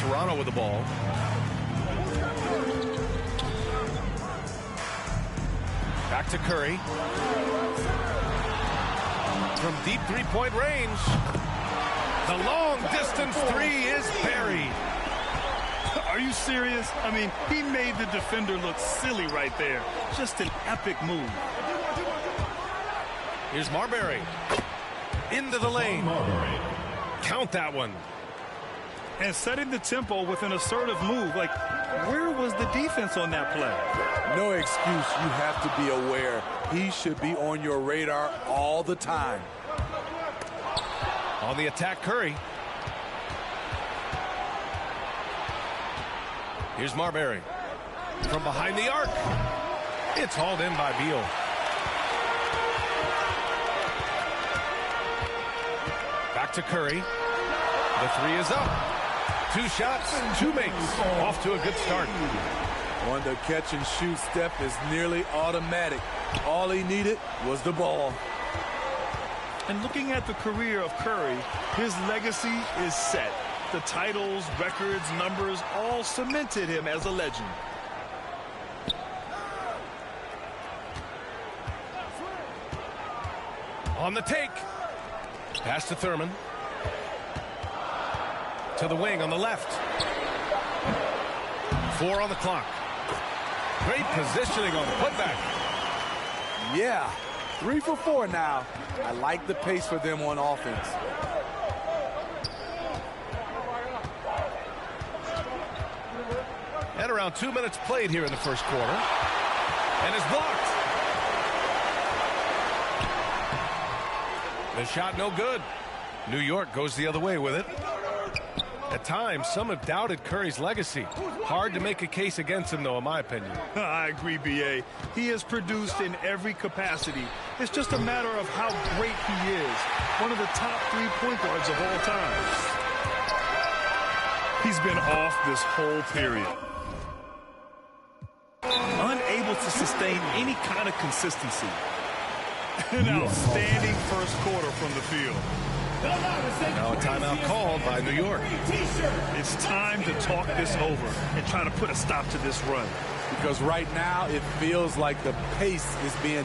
Toronto with the ball. Back to Curry. From deep three-point range. The long-distance three is buried. Are you serious? I mean, he made the defender look silly right there. Just an epic move. Here's Marbury. Into the lane. Count that one. And setting the tempo with an assertive move. Like, where was the defense on that play? No excuse. You have to be aware. He should be on your radar all the time. On the attack, Curry. Here's Marbury. From behind the arc. It's hauled in by Beal. Back to Curry. The three is up. 2 shots, 2 makes. Off to a good start. On the catch and shoot step is nearly automatic. All he needed was the ball. And looking at the career of Curry, his legacy is set. The titles, records, numbers all cemented him as a legend. On the take. Pass to Thurman. To the wing on the left. 4 on the clock. Great positioning on the putback. Yeah, 3 for 4 now. I like the pace for them on offense. And around 2 minutes played here in the first quarter. And is blocked. The shot no good. New York goes the other way with it. At times, some have doubted Curry's legacy. Hard to make a case against him, though, in my opinion. I agree, B.A. He has produced in every capacity. It's just a matter of how great he is. One of the top 3 point guards of all time. He's been off this whole period. Unable to sustain any kind of consistency. An outstanding first quarter from the field. Now a timeout called by New York. It's time to talk this over and try to put a stop to this run. Because right now it feels like the pace is being...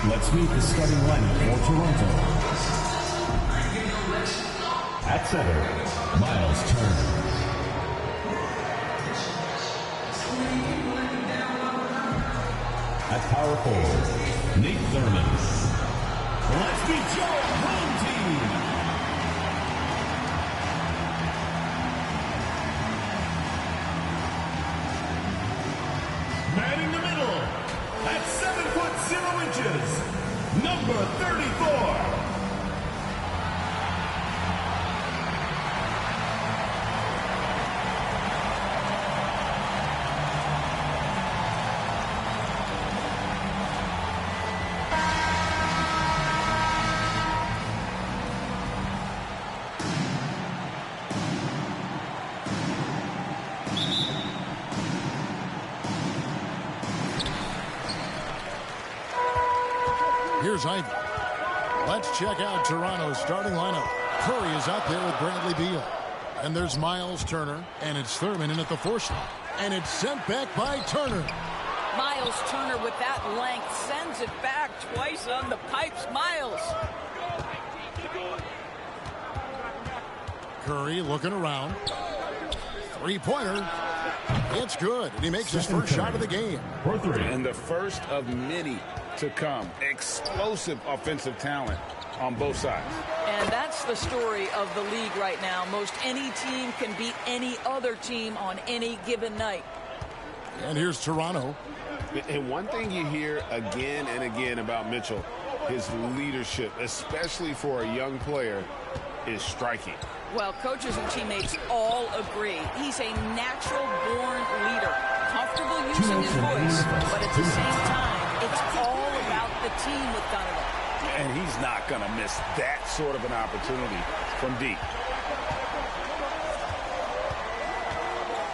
Let's meet the starting lineup for Toronto. At center, Miles Turner. At power forward, Nate Thurman. Let's meet your home team. coaches, number 34. Here's Ivy. Let's check out Toronto's starting lineup. Curry is out there with Bradley Beal. And there's Miles Turner. And it's Thurman in at the 4 slot. And it's sent back by Turner. Miles Turner with that length sends it back twice on the pipes. Miles. Curry looking around. Three-pointer. It's good. And he makes his first shot of the game. And the first of many to come. Explosive offensive talent on both sides. And that's the story of the league right now. Most any team can beat any other team on any given night. And here's Toronto. And one thing you hear again and again about Mitchell, his leadership, especially for a young player, is striking. Well, coaches and teammates all agree. He's a natural-born leader, comfortable using his voice, but at the same time, it's all about the team with Donovan. And he's not going to miss that sort of an opportunity from deep.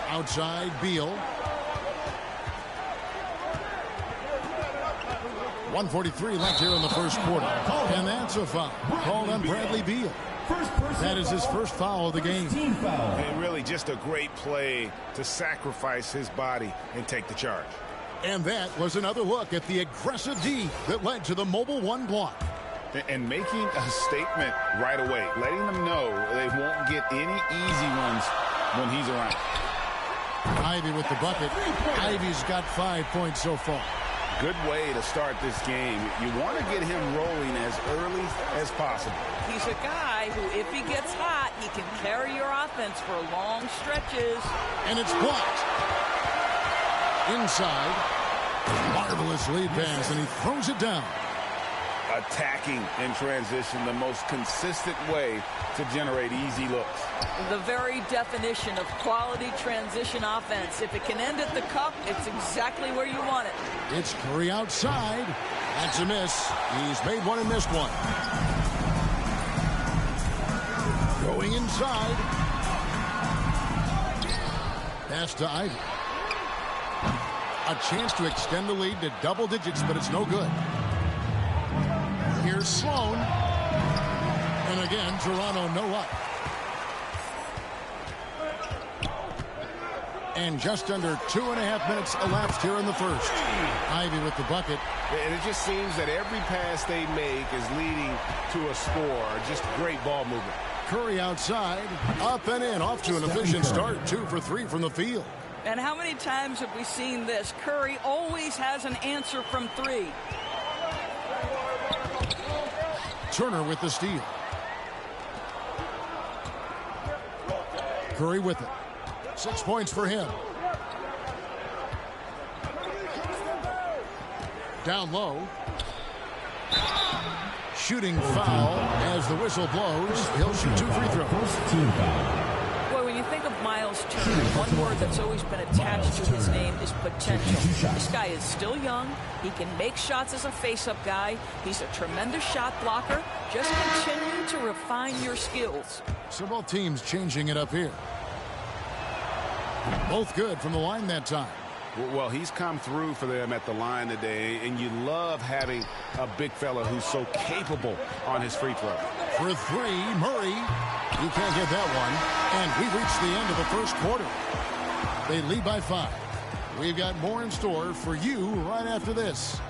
Outside, Beal. 1:43 left here in the first quarter. And that's a foul called on Bradley Beal. That is his first foul of the game. And really just a great play to sacrifice his body and take the charge. And that was another look at the aggressive D that led to the Mobile One block. And making a statement right away, letting them know they won't get any easy ones when he's around. Ivy with the bucket. Ivy's got 5 points so far. Good way to start this game. You want to get him rolling as early as possible. He's a guy who, if he gets hot, he can carry your offense for long stretches. And it's blocked. Inside. Marvelous lead pass, and he throws it down. Attacking in transition, the most consistent way to generate easy looks. The very definition of quality transition offense. If it can end at the cup, it's exactly where you want it. It's Curry outside. That's a miss. He's made one and missed one. Going inside. Pass to Ivy. A chance to extend the lead to double digits, but it's no good. Here's Sloan. And again, Toronto no up. And just under 2.5 minutes elapsed here in the first. Ivy with the bucket. And it just seems that every pass they make is leading to a score. Just great ball movement. Curry outside. Up and in. Off to an efficient start. 2 for 3 from the field. And how many times have we seen this? Curry always has an answer from 3. Turner with the steal. Curry with it. 6 points for him. Down low. Shooting foul as the whistle blows. He'll shoot 2 free throws. Boy, when you think of Miles Turner, one word that's always been attached to his name is potential. This guy is still young. He can make shots as a face-up guy. He's a tremendous shot blocker. Just continue to refine your skills. So both teams changing it up here. Both good from the line that time. Well, he's come through for them at the line today, and you love having a big fella who's so capable on his free throw. For 3, Murray. He can't get that one. And we reach the end of the first quarter. They lead by 5. We've got more in store for you right after this.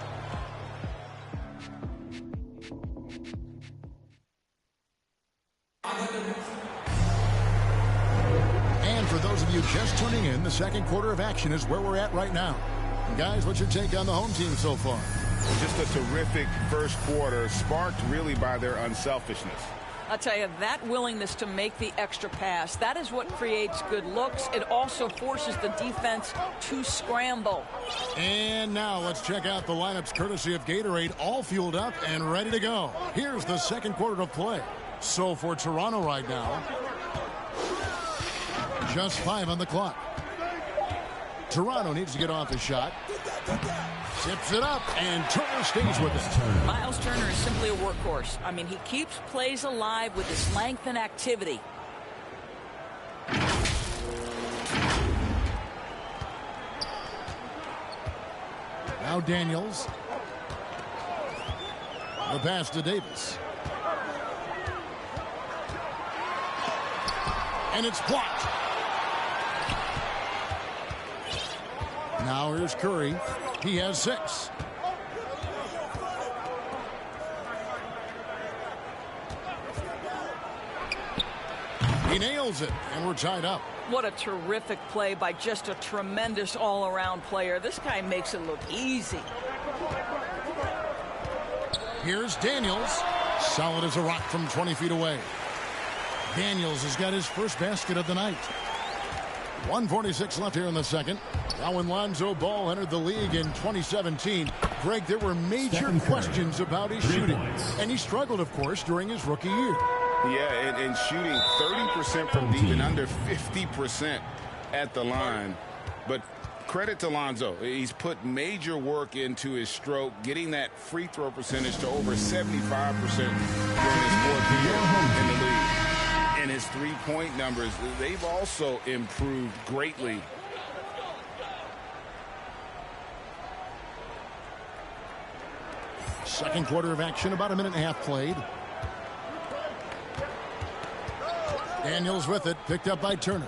And for those of you just tuning in, the second quarter of action is where we're at right now. Guys, what's your take on the home team so far? Just a terrific first quarter, sparked really by their unselfishness. I'll tell you, that willingness to make the extra pass, that is what creates good looks. It also forces the defense to scramble. And now let's check out the lineups courtesy of Gatorade, all fueled up and ready to go. Here's the second quarter of play. So for Toronto right now, just 5 on the clock. Toronto needs to get off a shot. Tips it up, and Turner stays with it. Miles Turner is simply a workhorse. I mean, he keeps plays alive with his length and activity. Now Daniels. The pass to Davis. And it's blocked. Now here's Curry. He has 6. He nails it, and we're tied up. What a terrific play by just a tremendous all-around player. This guy makes it look easy. Here's Daniels. Solid as a rock from 20 feet away. Daniels has got his first basket of the night. 1:46 left here in the second. Now when Lonzo Ball entered the league in 2017, Greg, there were major questions about his shooting. And he struggled, of course, during his rookie year. Yeah, and shooting 30% from deep and under 50% at the line. But credit to Lonzo. He's put major work into his stroke, getting that free throw percentage to over 75% during his 4th year in the league. And his three-point numbers, they've also improved greatly. Second quarter of action, about a minute and a half played. Daniels with it, picked up by Turner.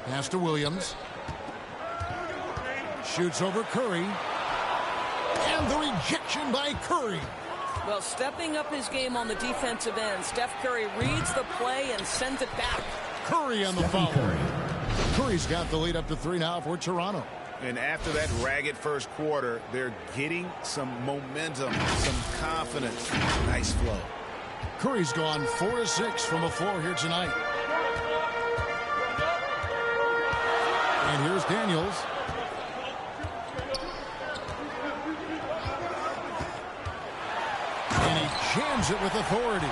Pass to Williams. Shoots over Curry. And the rejection by Curry. Well, stepping up his game on the defensive end, Steph Curry reads the play and sends it back. Curry on the foul. Curry's got the lead up to 3 now for Toronto. And after that ragged first quarter, they're getting some momentum, some confidence. Nice flow. Curry's gone 4 of 6 from the floor here tonight. And here's Daniels. And he jams it with authority.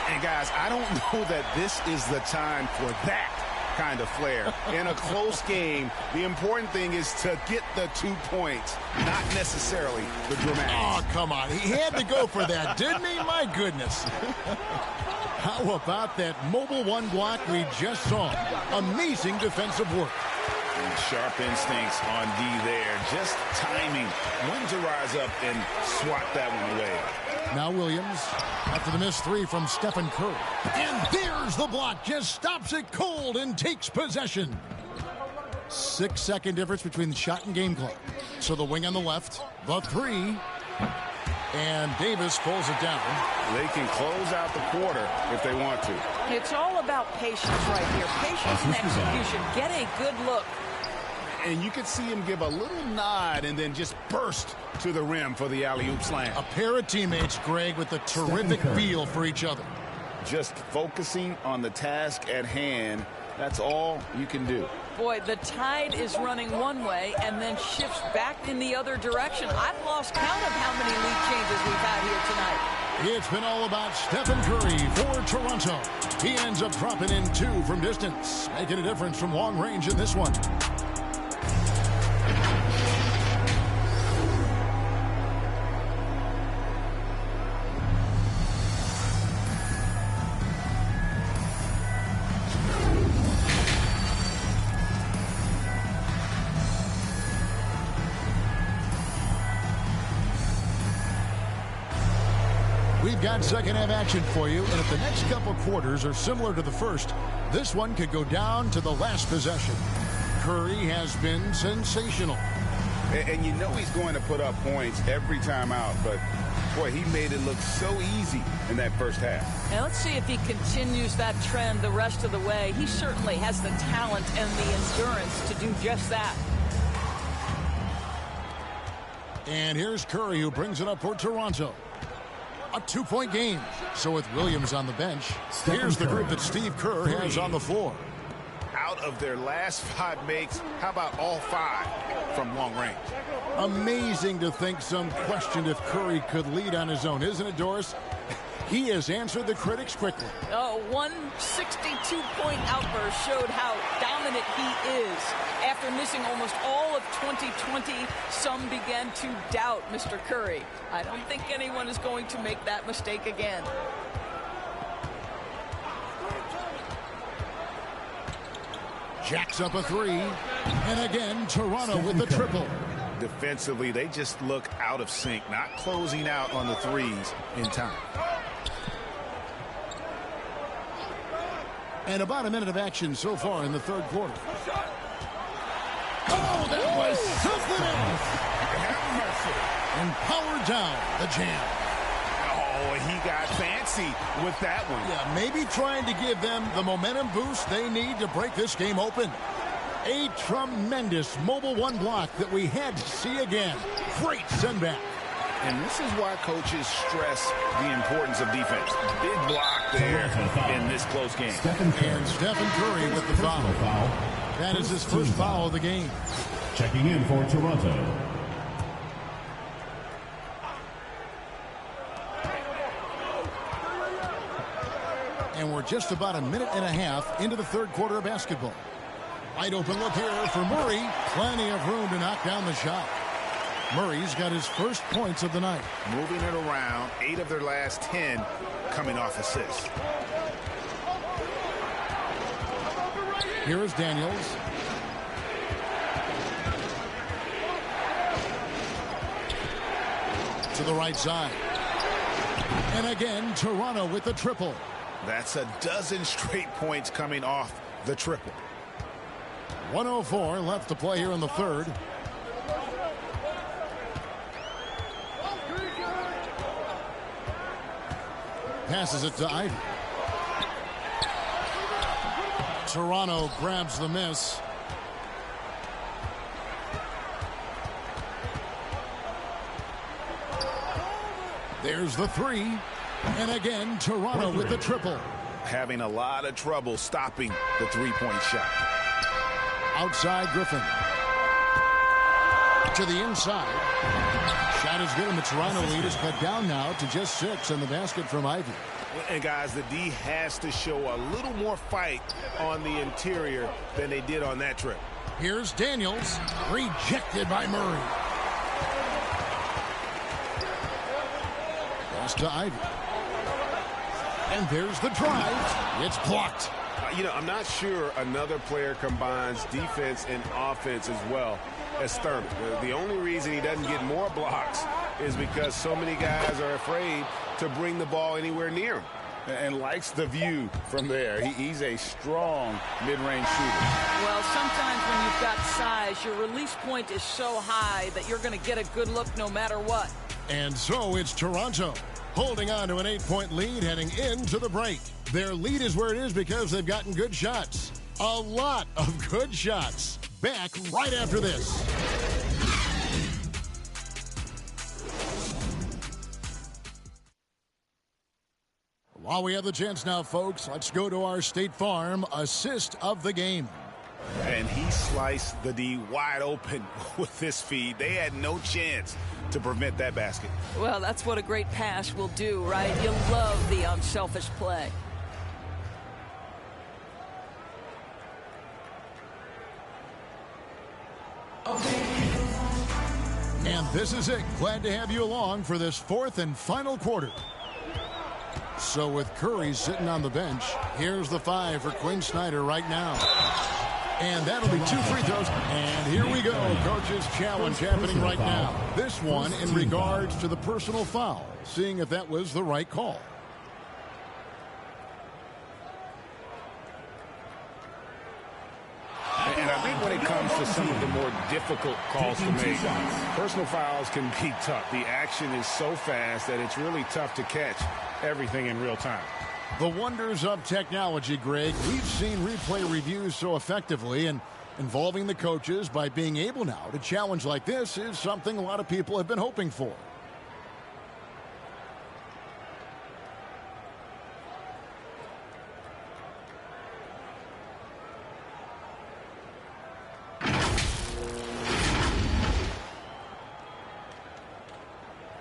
And guys, I don't know that this is the time for that kind of flair. In a close game, the important thing is to get the 2 points, not necessarily the dramatics. Oh, come on. He had to go for that, didn't he? My goodness. How about that mobile one block we just saw? Amazing defensive work. And sharp instincts on D there. Just timing when to rise up and swat that one away. Now Williams, after the missed 3 from Stephen Curry. And there's the block. Just stops it cold and takes possession. 6-second difference between the shot and game clock. So the wing on the left, the 3. And Davis pulls it down. They can close out the quarter if they want to. It's all about patience right here. Patience and execution. Get a good look. And you could see him give a little nod and then just burst to the rim for the alley-oop slam. A pair of teammates, Greg, with a terrific feel for each other. Just focusing on the task at hand, that's all you can do. Boy, the tide is running one way and then shifts back in the other direction. I've lost count of how many lead changes we've had here tonight. It's been all about Stephen Curry for Toronto. He ends up dropping in 2 from distance, making a difference from long range in this one. We've got second half action for you, and if the next couple quarters are similar to the first, this one could go down to the last possession. Curry has been sensational. And you know he's going to put up points every time out, but boy, he made it look so easy in that first half. Now let's see if he continues that trend the rest of the way. He certainly has the talent and the endurance to do just that. And here's Curry, who brings it up for Toronto. a 2-point game. So with Williams on the bench, here's the group that Steve Kerr has on the floor. Out of their last 5 makes, how about all 5 from long range? Amazing to think some questioned if Curry could lead on his own, isn't it, Doris? He has answered the critics quickly. One 62-point outburst showed how dominant he is. After missing almost all of 2020, some began to doubt Mr. Curry. I don't think anyone is going to make that mistake again. Jacks up a 3. And again, Toronto with the triple. Defensively, they just look out of sync, not closing out on the threes in time. And about a minute of action so far in the third quarter. Oh, that was something else. And powered down the jam. Oh, he got fancy with that one. Yeah, maybe trying to give them the momentum boost they need to break this game open. A tremendous mobile 1 block that we had to see again. Great send back. And this is why coaches stress the importance of defense. Big block there in this close game. And Stephen Curry with the foul. That is his first foul of the game. Checking in for Toronto. And we're just about a minute and a half into the third quarter of basketball. Wide open look here for Murray. Plenty of room to knock down the shot. Murray's got his first points of the night. Moving it around, 8 of their last 10 coming off assists. Here is Daniels. To the right side. And again, Toronto with the triple. That's a dozen straight points coming off the triple. 1:04 left to play here in the third. Passes it to Ivey. Toronto grabs the miss. There's the 3. And again, Toronto with the triple. Having a lot of trouble stopping the 3-point shot. Outside Griffin. To the inside. Shot is good, and the Toronto lead is cut down now to just 6 in the basket from Ivey. And guys, the D has to show a little more fight on the interior than they did on that trip. Here's Daniels. Rejected by Murray. Pass to Ivey. And there's the drive. It's blocked. I'm not sure another player combines defense and offense as well as Thurman. The only reason he doesn't get more blocks is because so many guys are afraid to bring the ball anywhere near him. And likes the view from there. He's a strong mid-range shooter. Well, sometimes when you've got size, your release point is so high that you're going to get a good look no matter what. And so it's Toronto holding on to an 8-point lead heading into the break. Their lead is where it is because they've gotten good shots. A lot of good shots. Back right after this. While we have the chance now, folks, let's go to our State Farm assist of the game. And he sliced the D wide open with this feed. They had no chance to prevent that basket. Well, that's what a great pass will do, right? You love the unselfish play. And this is it. Glad to have you along for this fourth and final quarter. So with Curry sitting on the bench, here's the 5 for Quinn Snyder right now. And that'll be 2 free throws. And here we go. Coach's challenge happening right now. This one in regards to the personal foul, seeing if that was the right call. And I think when it comes to some of the more difficult calls to make, personal fouls can be tough. The action is so fast that it's really tough to catch everything in real time. The wonders of technology, Greg. We've seen replay reviews so effectively, and involving the coaches by being able now to challenge like this is something a lot of people have been hoping for.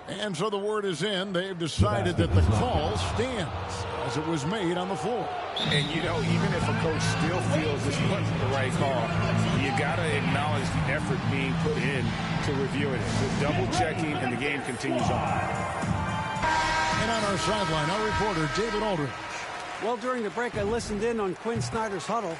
And so the word is in. They've decided that the call stands as it was made on the floor. And, you know, even if a coach still feels this wasn't the right call, you got to acknowledge the effort being put in to reviewing it. The double-checking, and the game continues on. And on our sideline, our reporter, David Aldridge. Well, during the break, I listened in on Quinn Snyder's huddle.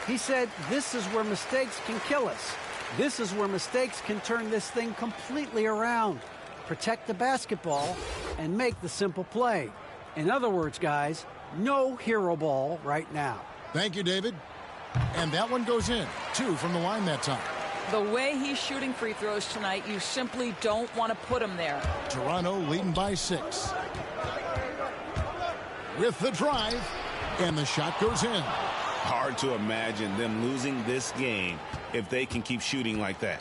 He said, this is where mistakes can kill us. This is where mistakes can turn this thing completely around. Protect the basketball and make the simple play. In other words, guys, no hero ball right now. Thank you, David. And that one goes in. 2 from the line that time. The way he's shooting free throws tonight, you simply don't want to put him there. Toronto leading by 6. With the drive, and the shot goes in. Hard to imagine them losing this game if they can keep shooting like that.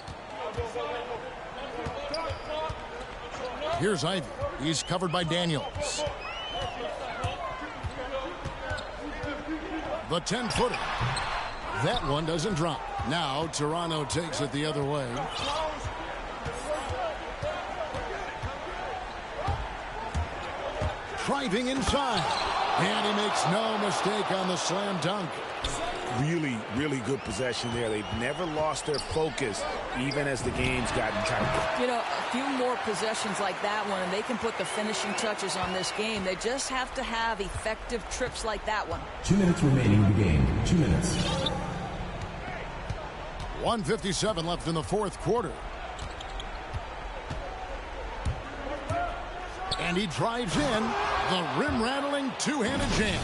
Here's Ivey. He's covered by Daniels. The 10-footer. That one doesn't drop. Now Toronto takes it the other way. Driving inside. And he makes no mistake on the slam dunk. Really, really good possession there. They've never lost their focus, even as the game's gotten tighter. You know, a few more possessions like that one, and they can put the finishing touches on this game. They just have to have effective trips like that one. 2 minutes remaining in the game. 2 minutes. 1:57 left in the fourth quarter. And he drives in. The rim-rattling two-handed jam.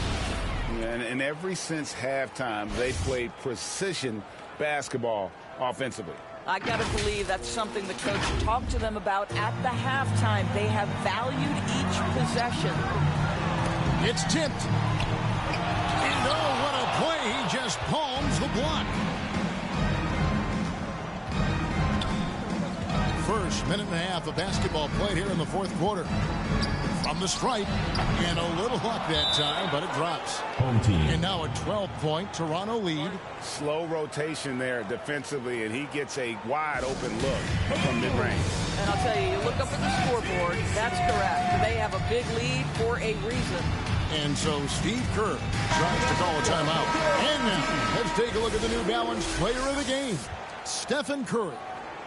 And ever since halftime, they played precision basketball offensively. I got to believe that's something the coach talked to them about at the halftime. They have valued each possession. It's tipped. And oh, what a play. He just palms the block. First minute and a half of basketball played here in the fourth quarter. From the stripe, and a little luck that time, but it drops. Home team. And now a 12-point Toronto lead. Slow rotation there defensively, and he gets a wide-open look from mid-range. And I'll tell you, you look up at the scoreboard, that's correct. They have a big lead for a reason. And so Steve Kerr tries to call a timeout. And now, let's take a look at the New Balance player of the game, Stephen Curry.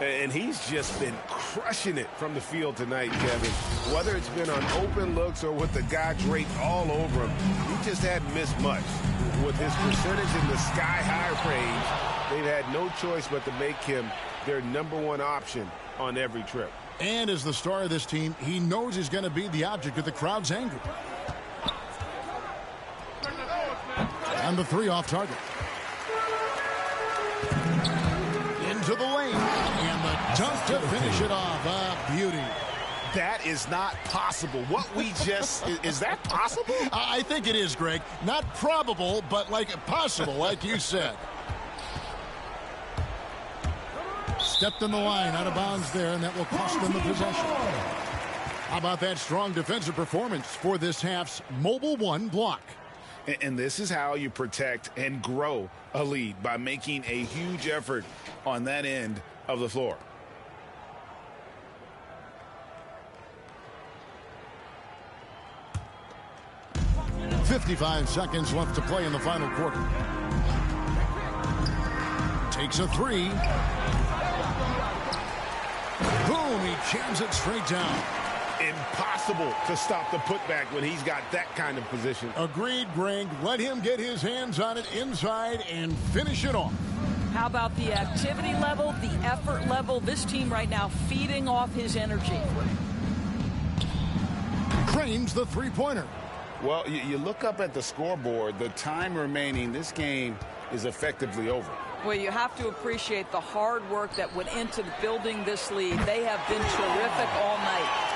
And he's just been crushing it from the field tonight, Kevin. Whether it's been on open looks or with the guy draped all over him, he just hadn't missed much. With his percentage in the sky-high range, they've had no choice but to make him their #1 option on every trip. And as the star of this team, he knows he's going to be the object of the crowd's anger. And the 3 off target. Into the lane. And the dunk to finish it off. A beauty. That is not possible. What we just... is that possible? I think it is, Greg. Not probable, but like possible, like you said. Stepped in the line, out of bounds there, and that will cost them the possession. How about that strong defensive performance for this half's Mobile One block? And this is how you protect and grow a lead, by making a huge effort on that end of the floor. .55 seconds left to play in the final quarter. Takes a 3. Boom, he jams it straight down. Impossible to stop the putback when he's got that kind of position. Agreed, Greg. Let him get his hands on it inside and finish it off. How about the activity level, the effort level? This team right now feeding off his energy. Drains the three-pointer. Well, you look up at the scoreboard, the time remaining, this game is effectively over. Well, you have to appreciate the hard work that went into building this lead. They have been terrific all night.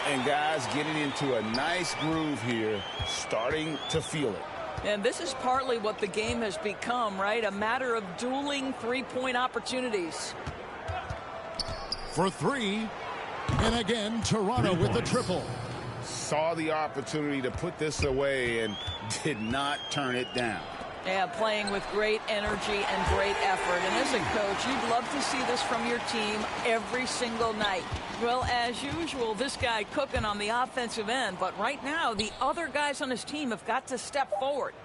And guys getting into a nice groove here, starting to feel it. And this is partly what the game has become, right? A matter of dueling three-point opportunities. For 3. And again, Toronto with the triple. Saw the opportunity to put this away and did not turn it down. Yeah, playing with great energy and great effort. And as a coach, you'd love to see this from your team every single night. Well, as usual, this guy cooking on the offensive end. But right now, the other guys on his team have got to step forward.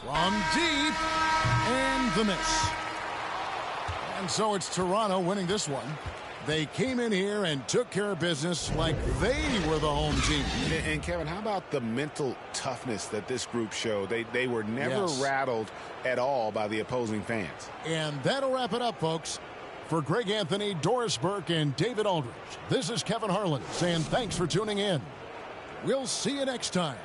From deep, and the miss. And so it's Toronto winning this one. They came in here and took care of business like they were the home team. And Kevin, how about the mental toughness that this group showed? They were never rattled at all by the opposing fans. And that'll wrap it up, folks. For Greg Anthony, Doris Burke, and David Aldridge, this is Kevin Harlan saying thanks for tuning in. We'll see you next time.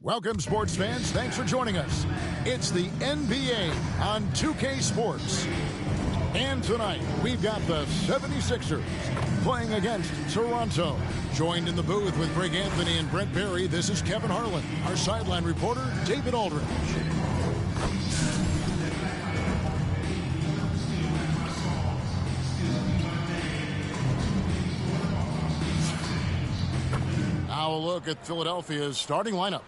Welcome, sports fans. Thanks for joining us. It's the NBA on 2K Sports. And tonight, we've got the 76ers playing against Toronto. Joined in the booth with Greg Anthony and Brent Barry, this is Kevin Harlan. Our sideline reporter, David Aldridge. Now a look at Philadelphia's starting lineup.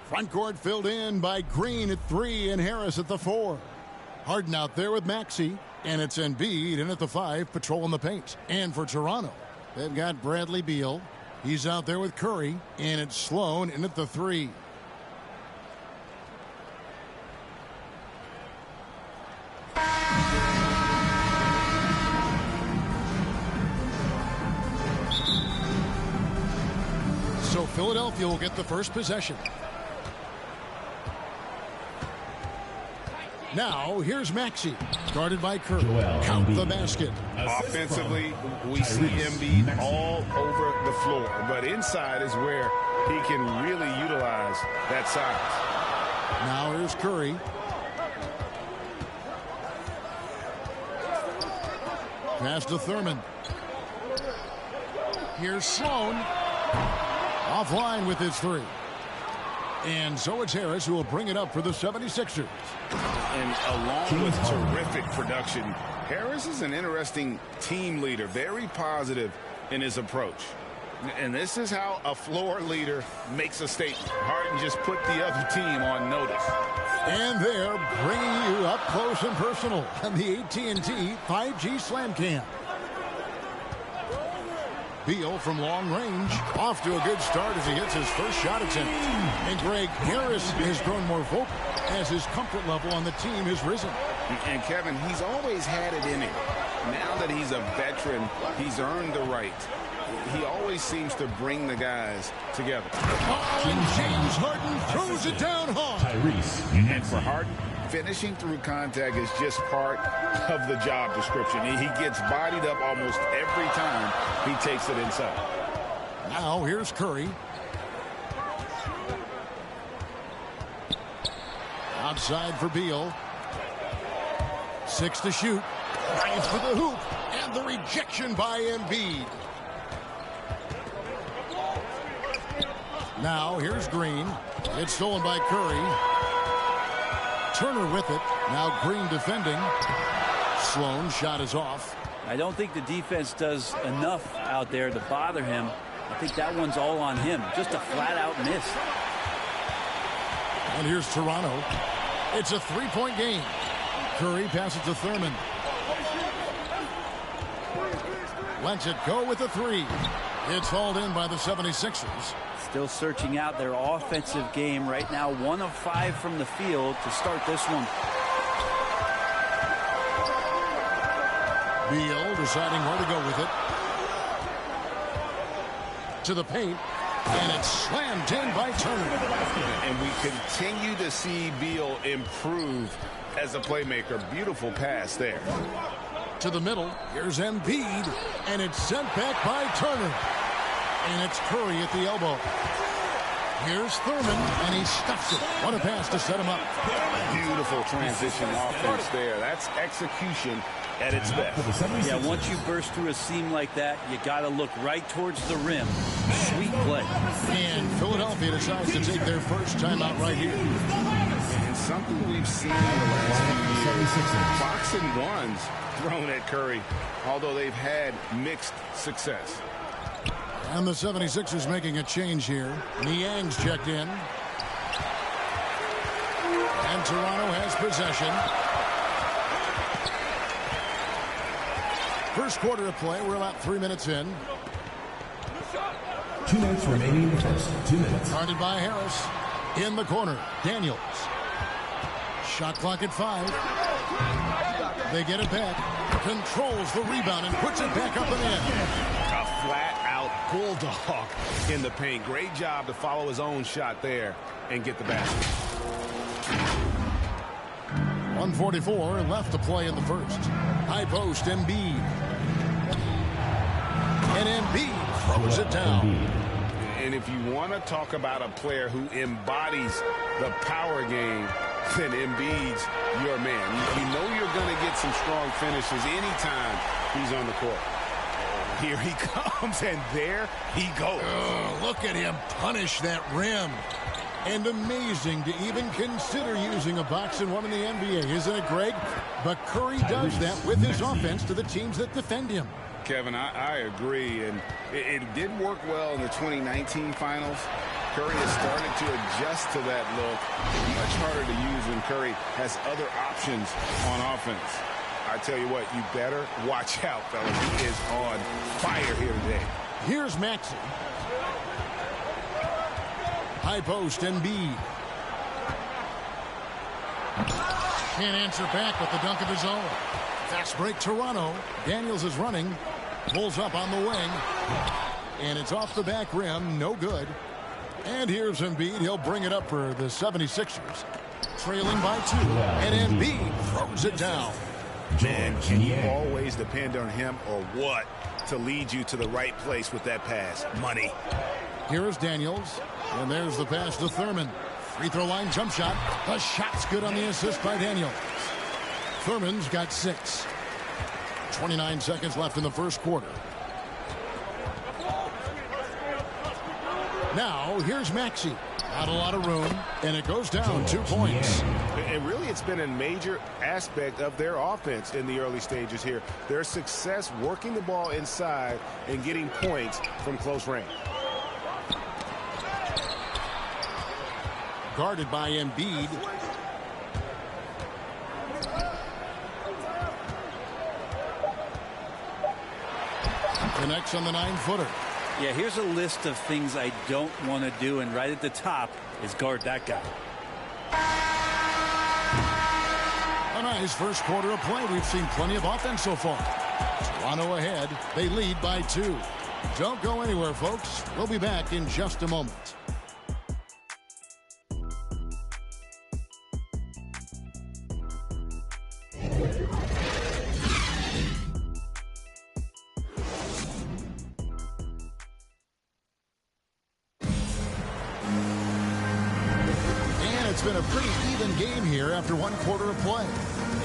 Front court filled in by Green at 3 and Harris at the 4. Harden out there with Maxey, and it's Embiid in at the 5, patrolling the paint. And for Toronto, they've got Bradley Beal. He's out there with Curry, and it's Sloan in at the 3. So Philadelphia will get the first possession. Now, here's Maxey, guarded by Curry. Count the basket. Offensively, we see Embiid all over the floor, but inside is where he can really utilize that size. Now here's Curry. Pass to Thurman. Here's Sloan. Offline with his three. And so it's Harris who will bring it up for the 76ers. And along with terrific production, Harris is an interesting team leader, very positive in his approach. And this is how a floor leader makes a statement. Harden just put the other team on notice. And they're bringing you up close and personal on the AT&T 5G Slam Cam. Beal from long range, off to a good start as he hits his first shot attempt. And Greg, Harris has grown more vocal as his comfort level on the team has risen. And Kevin, he's always had it in him. Now that he's a veteran, he's earned the right. He always seems to bring the guys together. Oh, and James Harden throws it down hard. And for Harden, finishing through contact is just part of the job description. He gets bodied up almost every time he takes it inside. Now here's Curry. Outside for Beal. 6 to shoot. Drives for the hoop. And the rejection by Embiid. Now here's Green. It's stolen by Curry. Turner with it. Now Green defending. Sloan shot is off. I don't think the defense does enough out there to bother him. I think that one's all on him. Just a flat-out miss. And here's Toronto. It's a three-point game. Curry passes to Thurman. Lets it go with a three. It's hauled in by the 76ers. Still searching out their offensive game right now. 1 of 5 from the field to start this one. Beal deciding where to go with it. To the paint. And it's slammed in by Turner. And we continue to see Beal improve as a playmaker. Beautiful pass there. To the middle. Here's Embiid. And it's sent back by Turner. And it's Curry at the elbow. Here's Thurman, and he stuffs it. What a pass to set him up. Beautiful transition offense there. That's execution at its best. Yeah, once you burst through a seam like that, you got to look right towards the rim. Sweet play. And Philadelphia decides to take their first timeout right here. And something we've seen in the last box and ones thrown at Curry, although they've had mixed success. And the 76ers making a change here. Niang's checked in. And Toronto has possession. First quarter of play. We're about 3 minutes in. 2 minutes remaining in the first. 2 minutes. Guarded by Harris. In the corner. Daniels. Shot clock at 5. They get it back. Controls the rebound and puts it back up and in. A flat-out bulldog in the paint. Great job to follow his own shot there and get the basket. 1:44 left to play in the first. High post, Embiid. And Embiid throws it down. And if you want to talk about a player who embodies the power game, then Embiid's your man. You know you're going to get some strong finishes anytime he's on the court. Here he comes, and there he goes. Oh, look at him punish that rim. And amazing to even consider using a box and one in the NBA, isn't it, Greg? But Curry does that with his offense to the teams that defend him. Kevin, I agree, and it did work well in the 2019 finals. Curry has started to adjust to that look. Much harder to use when Curry has other options on offense. I tell you what, you better watch out, fellas. He is on fire here today. Here's Maxey. High post, Embiid. Can't answer back with the dunk of his own. Fast break, Toronto. Daniels is running. Pulls up on the wing. And it's off the back rim. No good. And here's Embiid. He'll bring it up for the 76ers. Trailing by 2. And Embiid throws it down. Man, can you always depend on him or what to lead you to the right place with that pass? Money. Here's Daniels. And there's the pass to Thurman. Free throw line jump shot. The shot's good on the assist by Daniels. Thurman's got 6. 29 seconds left in the first quarter. Now, here's Maxey. Not a lot of room, and it goes down 2 points. And really, it's been a major aspect of their offense in the early stages here. Their success working the ball inside and getting points from close range. Guarded by Embiid. Connects on the 9-footer. Yeah, here's a list of things I don't want to do, and right at the top is guard that guy. A nice first quarter of play. We've seen plenty of offense so far. Toronto ahead. They lead by 2. Don't go anywhere, folks. We'll be back in just a moment. It's been a pretty even game here after 1 quarter of play.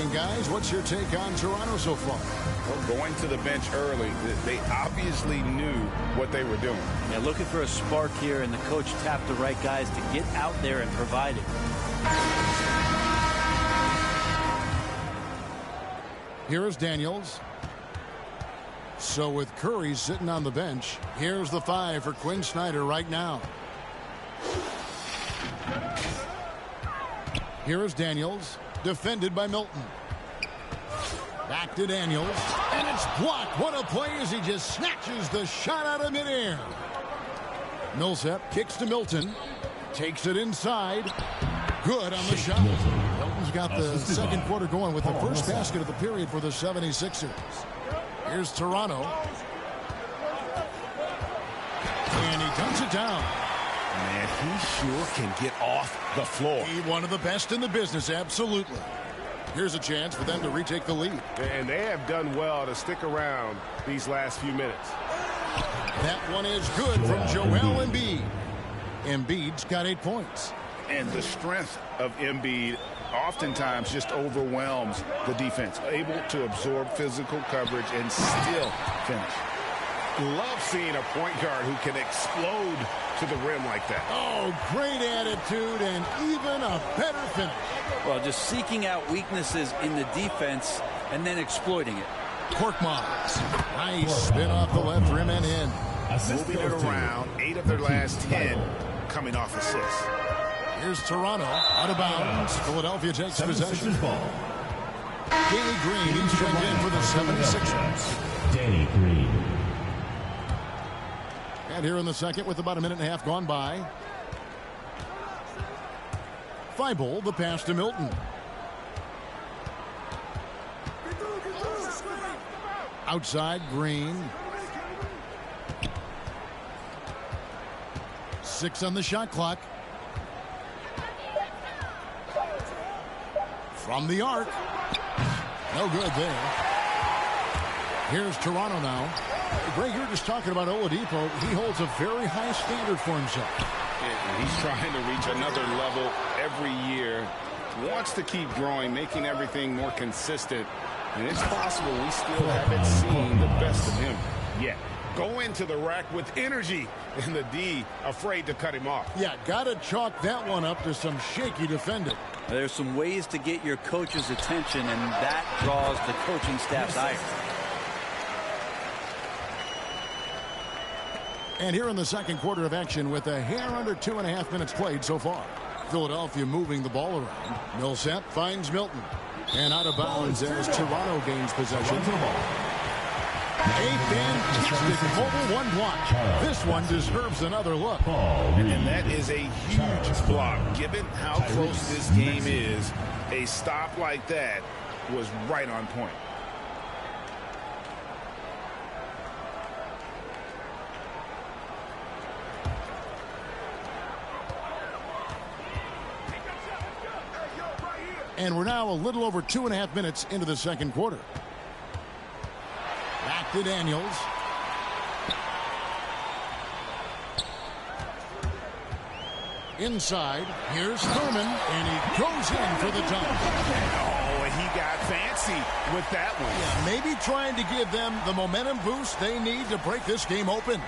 And guys, what's your take on Toronto so far? Well, going to the bench early, they obviously knew what they were doing. Yeah, looking for a spark here, and the coach tapped the right guys to get out there and provide it. Here is Daniels. So with Curry sitting on the bench, here's the 5 for Quinn Snyder right now. Here is Daniels, defended by Milton. Back to Daniels, and it's blocked. What a play as he just snatches the shot out of midair. Millsap kicks to Milton, takes it inside. Good on the shot. Milton's got the second quarter going with the first basket of the period for the 76ers. Here's Toronto. And he dumps it down. Man, he sure can get off the floor. He one of the best in the business, absolutely. Here's a chance for them to retake the lead. And they have done well to stick around these last few minutes. That one is good from Joel Embiid. Embiid's got 8 points. And the strength of Embiid oftentimes just overwhelms the defense. Able to absorb physical coverage and still finish. Love seeing a point guard who can explode to the rim like that. Oh, great attitude and even a better finish. Well, just seeking out weaknesses in the defense and then exploiting it. Korkmaz. Nice spin off the left rim and in. Moving it around. 8 of their last 10 coming off assists. Here's Toronto out of bounds. Philadelphia takes possession. Danny Green, he's checked in for the 76ers. Danny Green. And here in the second with about a minute and a half gone by. Thibault, the pass to Milton. Outside, Green. 6 on the shot clock. From the arc. No good there. Here's Toronto now. Greg, you were just talking about Oladipo. He holds a very high standard for himself. Yeah, he's trying to reach another level every year. Wants to keep growing, making everything more consistent. And it's possible we still haven't seen the best of him yet. Go into the rack with energy, and the D afraid to cut him off. Yeah, got to chalk that one up to some shaky defending. There's some ways to get your coach's attention, and that draws the coaching staff's ire. And here in the second quarter of action with a hair under 2.5 minutes played so far. Philadelphia moving the ball around. Millsap finds Milton. And out of bounds as Toronto gains possession. A fantastic mobile one block. This one deserves another look. And that is a huge block. Given how close this game is, a stop like that was right on point. And we're now a little over 2.5 minutes into the second quarter. Back to Daniels. Inside, here's Thurman, and he goes in for the dunk. Oh, and he got fancy with that one. Yeah, maybe trying to give them the momentum boost they need to break this game open.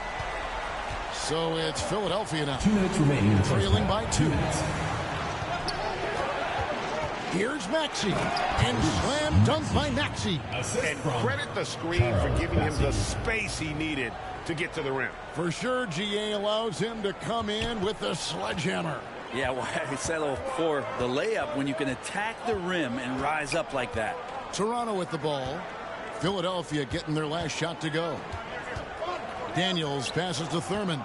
So it's Philadelphia now. 2 minutes remaining. Trailing by 2. Here's Maxey, and slam dunk by Maxey. And credit the screen for giving him the space he needed to get to the rim. For sure, GA allows him to come in with the sledgehammer. Yeah, well, I settle for the layup when you can attack the rim and rise up like that. Toronto with the ball. Philadelphia getting their last shot to go. Daniels passes to Thurman.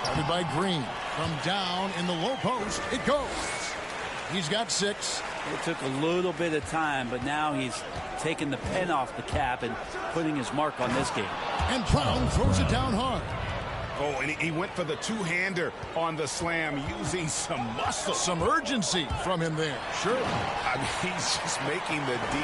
Guarded by Green. From down in the low post, it goes. He's got 6. It took a little bit of time, but now he's taking the pen off the cap and putting his mark on this game. And Brown throws it down hard. Oh, and he went for the two-hander on the slam using some muscle. Some urgency from him there. Sure. I mean, he's just making the D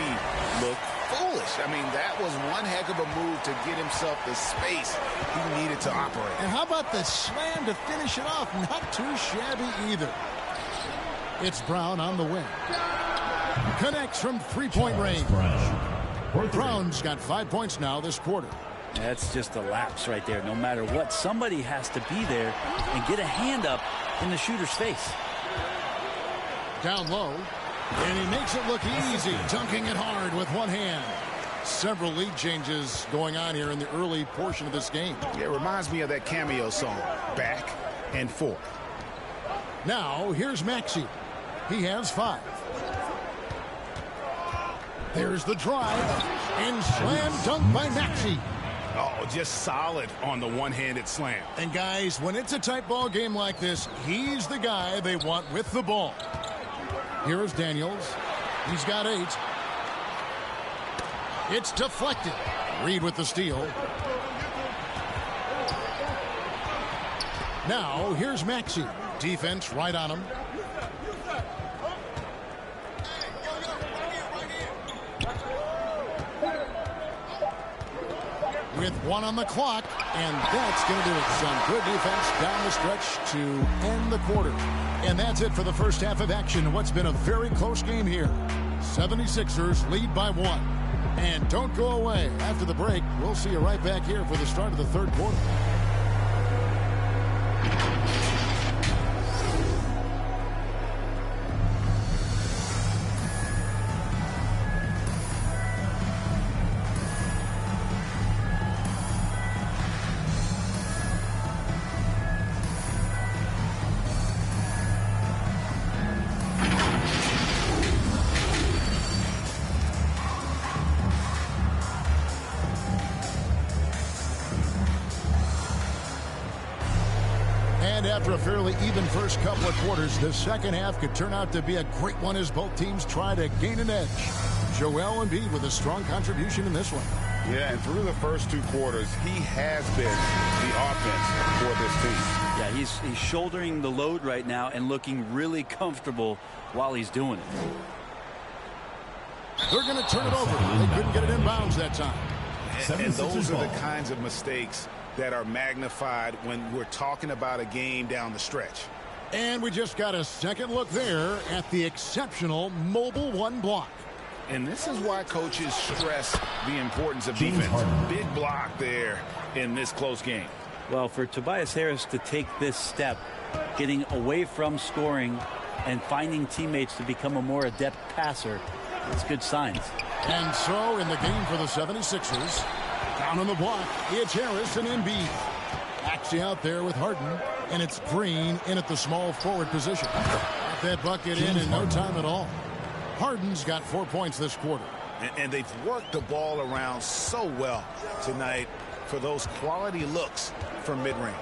look foolish. I mean, that was one heck of a move to get himself the space he needed to operate. And how about the slam to finish it off? Not too shabby either. It's Brown on the wing. Connects from three-point range. Brown's got 5 points now this quarter. That's just a lapse right there. No matter what, somebody has to be there and get a hand up in the shooter's face. Down low, and he makes it look easy, dunking it hard with one hand. Several lead changes going on here in the early portion of this game. It reminds me of that Cameo song, Back and Forth. Now, here's Maxey. He has 5. There's the drive, and slam dunk by Maxey. Oh, just solid on the one-handed slam. And guys, when it's a tight ball game like this, he's the guy they want with the ball. Here is Daniels. He's got 8. It's deflected. Reed with the steal. Now, here's Maxey. Defense right on him. With 1 on the clock, and that's going to do it. Some good defense down the stretch to end the quarter. And that's it for the first half of action. What's been a very close game here. 76ers lead by 1. And don't go away. After the break, we'll see you right back here for the start of the third quarter. After a fairly even first couple of quarters, the second half could turn out to be a great one as both teams try to gain an edge. Joel Embiid with a strong contribution in this one. Yeah, and through the first 2 quarters, he has been the offense for this team. Yeah, he's shouldering the load right now and looking really comfortable while he's doing it. They're going to turn it over. They couldn't get it in bounds that time. And those are the kinds of mistakes that are magnified when we're talking about a game down the stretch. And we just got a second look there at the exceptional mobile 1 block. And this is why coaches stress the importance of defense. Big block there in this close game. Well, for Tobias Harris to take this step, getting away from scoring and finding teammates to become a more adept passer, that's good signs. And so in the game for the 76ers, down on the block, it's Harris and Embiid. Maxey out there with Harden, and it's Green in at the small forward position. Got that bucket in no time at all. Harden's got 4 points this quarter. And they've worked the ball around so well tonight for those quality looks from mid-range.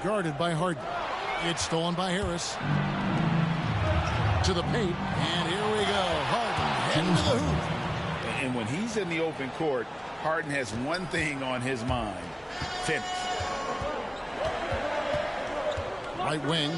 Guarded by Harden. It's stolen by Harris. To the paint, and here we go. Harden heading to the hoop. And when he's in the open court, Harden has one thing on his mind: finish. Right wing.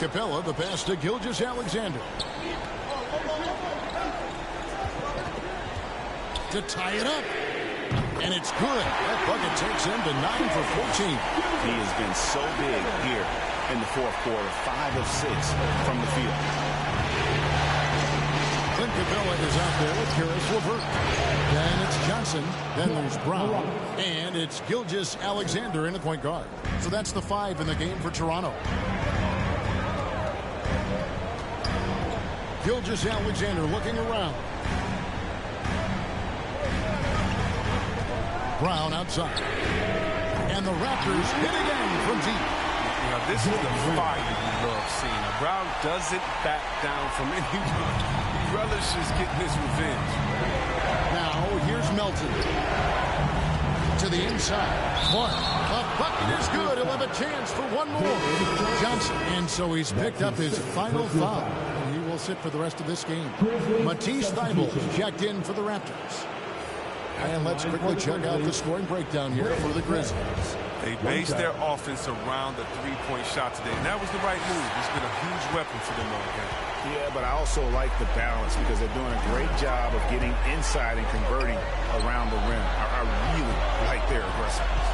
Capella, the pass to Gilgeous-Alexander. To tie it up. And it's good. That bucket takes him to 9 for 14. He has been so big here in the fourth quarter. 5 of 6 from the field. Clint Capella is out there with Caris LeVert. Then it's Johnson. Then there's Brown. And it's Gilgeous-Alexander in the point guard. So that's the 5 in the game for Toronto. Gilgeous-Alexander looking around. Brown outside. And the Raptors hit again from deep. Now, this is the fire you love seeing. Brown doesn't back down from anyone. He relishes getting his revenge. Now, here's Melton. To the inside. Clark. A bucket is good. He'll have a chance for one more. Johnson. And so he's picked up his final foul. And he will sit for the rest of this game. Matisse Thybulle checked in for the Raptors. And let's quickly check out the scoring breakdown here for the Grizzlies. They based their offense around the three-point shot today, and that was the right move. It's been a huge weapon for them all game. Yeah, but I also like the balance because they're doing a great job of getting inside and converting around the rim. I really like their aggressiveness.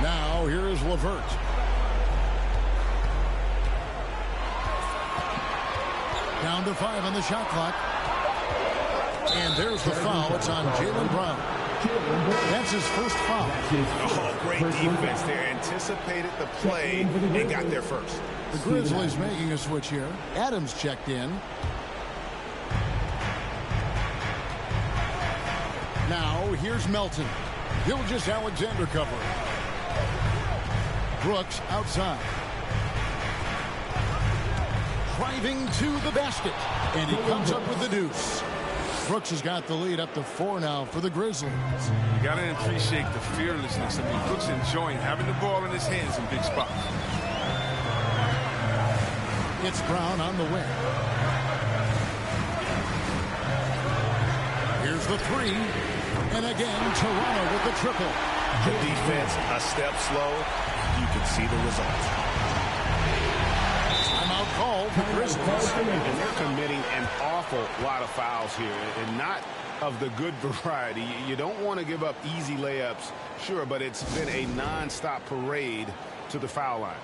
Now, here is LeVert. Down to 5 on the shot clock. And there's the foul. It's on Jaylen Brown. That's his first foul. Oh, great defense there. Anticipated the play and got there first. The Grizzlies making a switch here. Adams checked in. Now, here's Melton. Gilgeous-Alexander covering. Brooks outside. Driving to the basket. And he comes up with the deuce. Brooks has got the lead up to 4 now for the Grizzlies. You got to appreciate the fearlessness. I mean, Brooks enjoying having the ball in his hands in big spots. It's Brown on the wing. Here's the three. And again, Toronto with the triple. The defense a step slow. You can see the results. Timeout call for Grizzlies. And they're committing an awful lot of fouls here, and not of the good variety. You don't want to give up easy layups, sure, but it's been a non-stop parade to the foul line.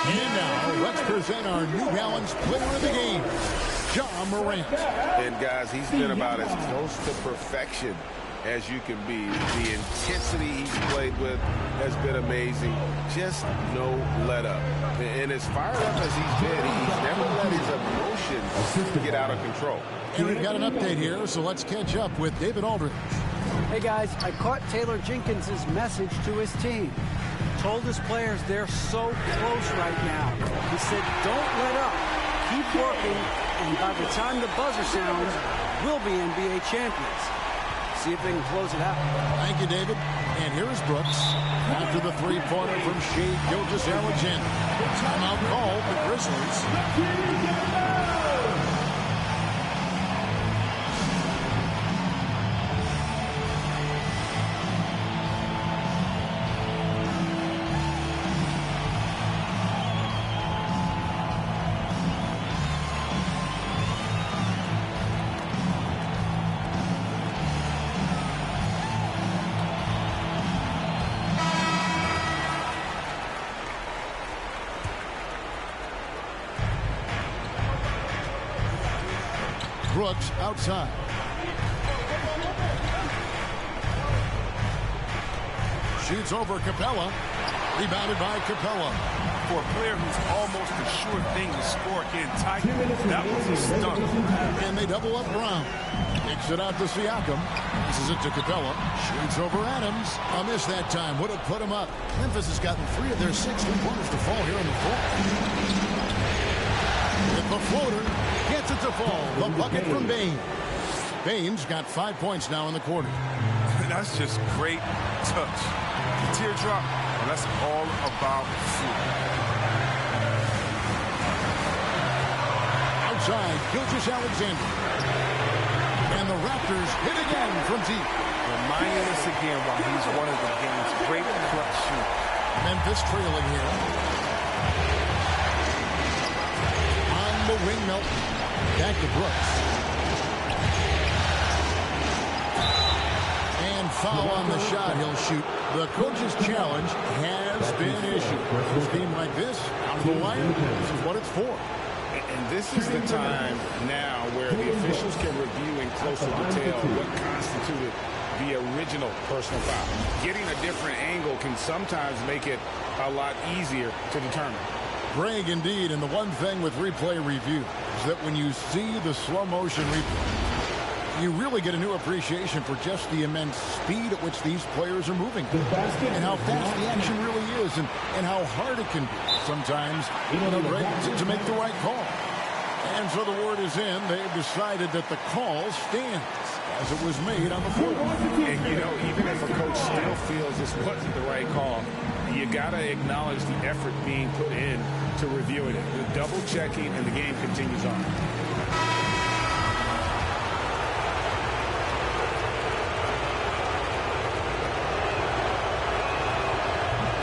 And now, let's present our New Balance player of the game, Ja Morant. And guys, he's been about as close to perfection as you can be. The intensity he's played with has been amazing. Just no let up. And as fired up as he's been, he's never let his emotions get out of control. And we've got an update here, so let's catch up with David Aldridge. Hey guys, I caught Taylor Jenkins' message to his team. Told his players they're so close right now. He said, don't let up. Keep working, and by the time the buzzer sounds, we'll be NBA champions. See if they can close it out. Thank you, David. And here is Brooks after the three-pointer from Shai Gilgeous-Alexander. Timeout call for Grizzlies. Brooks outside. Shoots over Capella. Rebounded by Capella. For a player who's almost a sure thing to score in tight, that was a stunt. And they double up Brown. Kicks it out to Siakam. Passes it to Capella. Shoots over Adams. A miss that time. Would have put him up. Memphis has gotten 3 of their 6 three-pointers to fall here in the fourth. With the floater. Gets it to fall. The bucket from Baines. Baines got 5 points now in the quarter. That's just great touch. The teardrop, well, that's all about food. Outside, Gilgeous-Alexander. And the Raptors hit again from deep. Reminding us again why he's one of the game's great clutch shooters. Memphis trailing here. On the wing, Melton. Back to Brooks. And foul on the shot he'll shoot. The coach's challenge has been issued. A game like this, out of the wire, this is what it's for. And this is the time now where the officials can review in closer detail what constituted the original personal foul. Getting a different angle can sometimes make it a lot easier to determine. Greg, indeed, and the one thing with replay review is that when you see the slow motion replay, you really get a new appreciation for just the immense speed at which these players are moving and how fast the action really is and how hard it can be sometimes Greg, to make the right call. And so the word is in. They've decided that the call stands as it was made on the floor. And, you know, even if a coach still feels this wasn't the right call, you got to acknowledge the effort being put in to reviewing it. The double checking, and the game continues on.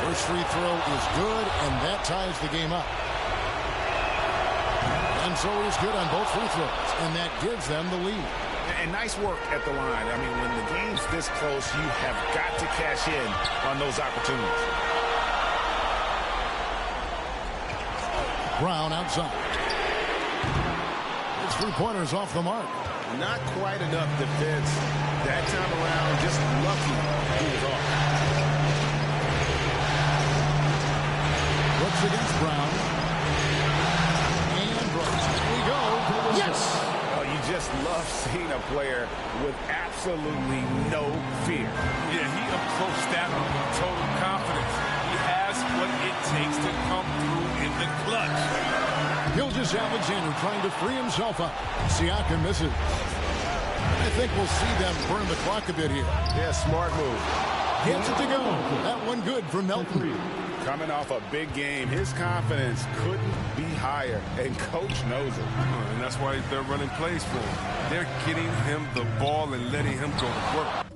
First free throw is good, and that ties the game up. And so he's good on both free throws, and that gives them the lead. And nice work at the line. I mean, when the game's this close, you have got to cash in on those opportunities. Brown outside. His three-pointer's off the mark. Not quite enough defense that time around. Just lucky he was off. I've seen a player with absolutely no fear. Yeah, he approached that with total confidence. He has what it takes to come through in the clutch. Gilgeous-Alexander trying to free himself up. Siakam misses. I think we'll see them burn the clock a bit here. Yeah, smart move. Gets it to go. That one good for Melton. Coming off a big game, his confidence couldn't be higher, and coach knows it. And that's why they're running plays for him. They're getting him the ball and letting him go to work.